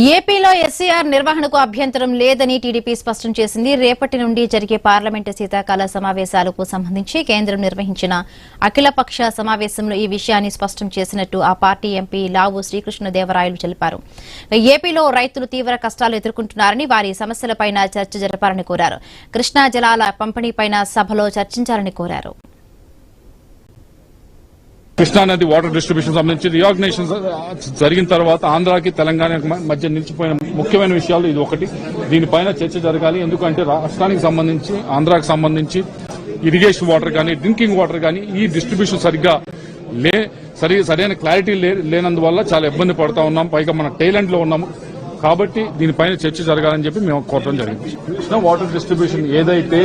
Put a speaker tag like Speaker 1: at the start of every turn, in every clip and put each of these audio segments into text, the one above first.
Speaker 1: ఏపీలో ఎస్సీఆర్ నిర్వహణకు అభ్యంతరం లేదని టీడీపీ స్పష్టం చేసింది. రేపటి నుండి జరిగే పార్లమెంటు శీతాకాల సమావేశాలకు సంబంధించి కేంద్రం నిర్వహించిన అఖిలపక్ష సమావేశంలో ఈ విషయాన్ని స్పష్టం చేసినట్టు ఆ పార్టీ ఎంపీ లావు శ్రీకృష్ణదేవరాయలు తెలిపారు. ఏపీలో రైతులు తీవ్ర కష్టాలు ఎదుర్కొంటున్నారని, వారి సమస్యలపై చర్చ జరపాలని కోరారు. కృష్ణా జలాల పంపిణీపై సభలో చర్చించాలని కోరారు.
Speaker 2: కృష్ణా నది వాటర్ డిస్ట్రిబ్యూషన్ సంబంధించి రీఆర్గనైజేషన్ జరిగిన తర్వాత ఆంధ్రాకి తెలంగాణకి మధ్య నిలిచిపోయిన ముఖ్యమైన విషయాలు ఇది ఒకటి. దీనిపైన చర్చ జరగాలి. ఎందుకంటే రాష్ట్రానికి సంబంధించి, ఆంధ్రాకి సంబంధించి ఇరిగేషన్ వాటర్ కానీ, డ్రింకింగ్ వాటర్ కానీ ఈ డిస్ట్రిబ్యూషన్ సరైన క్లారిటీ లేనందువల్ల చాలా ఇబ్బంది పడతా ఉన్నాం. పైగా మన టైలెండ్ లో ఉన్నాము. కాబట్టి దీనిపైన చర్చ జరగాలని చెప్పి మేము కోరడం జరిగింది. కృష్ణా వాటర్ డిస్ట్రిబ్యూషన్ ఏదైతే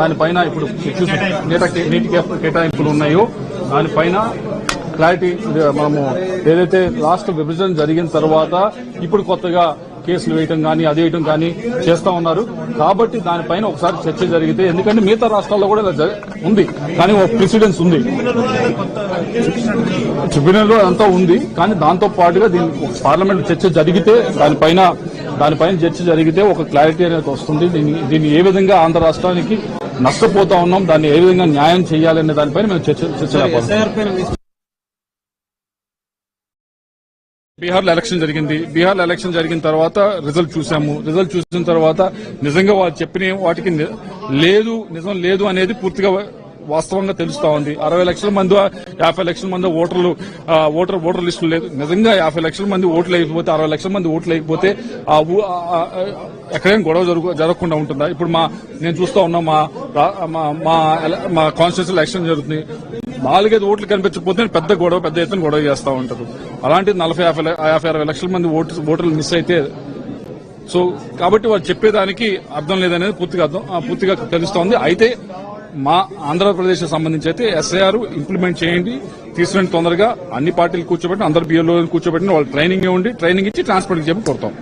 Speaker 2: దానిపైన ఇప్పుడు నీటి కేటాయింపులు ఉన్నాయో దానిపైన క్లారిటీ మనము ఏదైతే లాస్ట్ విభజన జరిగిన తర్వాత ఇప్పుడు కొత్తగా కేసులు వేయటం కానీ అది వేయటం కానీ చేస్తా ఉన్నారు. కాబట్టి దానిపైన ఒకసారి చర్చ జరిగితే, ఎందుకంటే మిగతా రాష్ట్రాల్లో కూడా ఇలా ఉంది, కానీ ఒక ప్రెసిడెన్స్ ఉంది, ట్రిబ్యునల్ అంతా ఉంది. కానీ దాంతో పాటుగా పార్లమెంట్ చర్చ జరిగితే దానిపైన చర్చ జరిగితే ఒక క్లారిటీ అనేది వస్తుంది. దీన్ని ఏ విధంగా ఆంధ్ర రాష్ట్రానికి నష్టపోతా ఉన్నాం, దాన్ని ఏ విధంగా న్యాయం చేయాలనే దానిపైన మేము చర్చ చేయాలి. బీహార్లో ఎలక్షన్ జరిగింది. బీహార్లో ఎలక్షన్ జరిగిన తర్వాత రిజల్ట్ చూసాము. రిజల్ట్ చూసిన తర్వాత నిజంగా వాళ్ళు చెప్పిన వాటికి నిజం లేదు అనేది పూర్తిగా వాస్తవంగా తెలుస్తా ఉంది. 60 లక్షల మంది 50 లక్షల మంది ఓటర్ లిస్టులు లేదు. నిజంగా 50 లక్షల మంది ఓట్లు లేకపోతే, 60 లక్షల మంది ఓట్లు లేకపోతే ఎక్కడైనా గొడవ జరగకుండా ఉంటుందా? ఇప్పుడు నేను చూస్తా ఉన్నా మా కాన్స్టిట్యూన్సీ ఎలక్షన్ జరుగుతుంది. 4-5 ఓట్లు కనిపించకపోతే పెద్ద ఎత్తున గొడవ చేస్తా ఉంటారు. అలాంటి 40-50-60 లక్షల మంది ఓటర్లు మిస్ అయితే కాబట్టి వాళ్ళు చెప్పేదానికి అర్థం లేదనేది పూర్తిగా తెలుస్తోంది. అయితే మా ఆంధ్రప్రదేశ్ సంబంధించి అయితే ఎస్ఐఆర్ ఇంప్లిమెంట్ చేయండి, తీసుకుని తొందరగా అన్ని పార్టీలు కూర్చోబెట్టి అందరు బిఎల్ఓ కూర్చోబెట్టి వాళ్ళు ట్రైనింగ్ ఇచ్చి ట్రాన్స్పోర్ట్ చెప్పి కోరుతాం.